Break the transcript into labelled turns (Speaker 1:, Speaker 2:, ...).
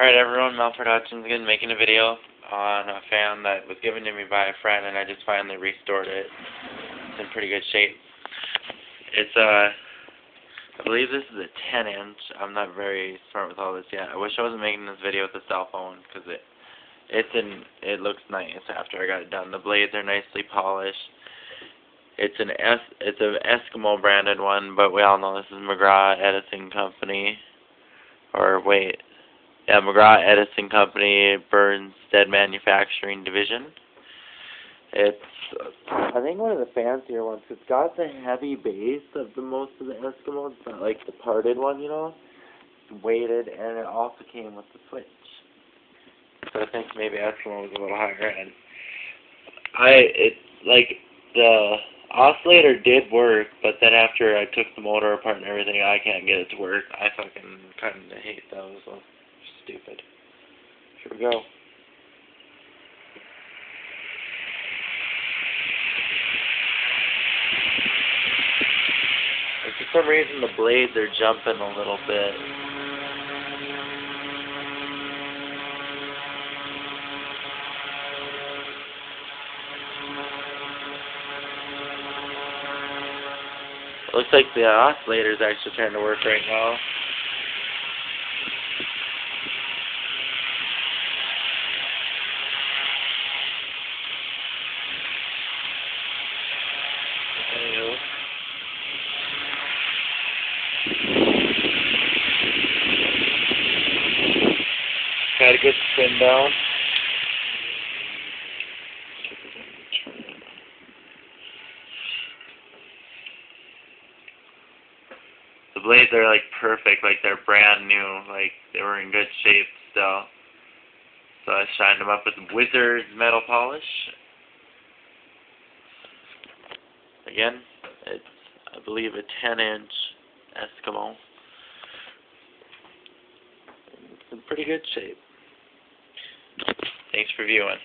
Speaker 1: Alright everyone, Mel Productions again, making a video on a fan that was given to me by a friend, and I just finally restored it. It's in pretty good shape. It's I believe this is a 10-inch. I'm not very smart with all this yet. I wish I wasn't making this video with a cell phone, because it looks nice after I got it done. The blades are nicely polished. It's an Eskimo branded one, but we all know this is McGraw-Edison Company. Or wait. Yeah, McGraw-Edison Company, Burnstead Manufacturing Division. It's, I think, one of the fancier ones. It's got the heavy base of the most of the Eskimos. It's not like the parted one, you know. It's weighted, and it also came with the switch. So I think maybe Eskimo was a little higher end. It's like the oscillator did work, but then after I took the motor apart and everything, I can't get it to work. I fucking kind of hate those. So stupid. Here we go. And for some reason, the blades are jumping a little bit. It looks like the oscillator is actually trying to work right now. Anywho. Got a good spin down. The blades are like perfect, like they're brand new, like they were in good shape still. So I shined them up with Wizard's metal polish. Again, it's, I believe, a 10-inch Eskimo. It's in pretty good shape. Thanks for viewing.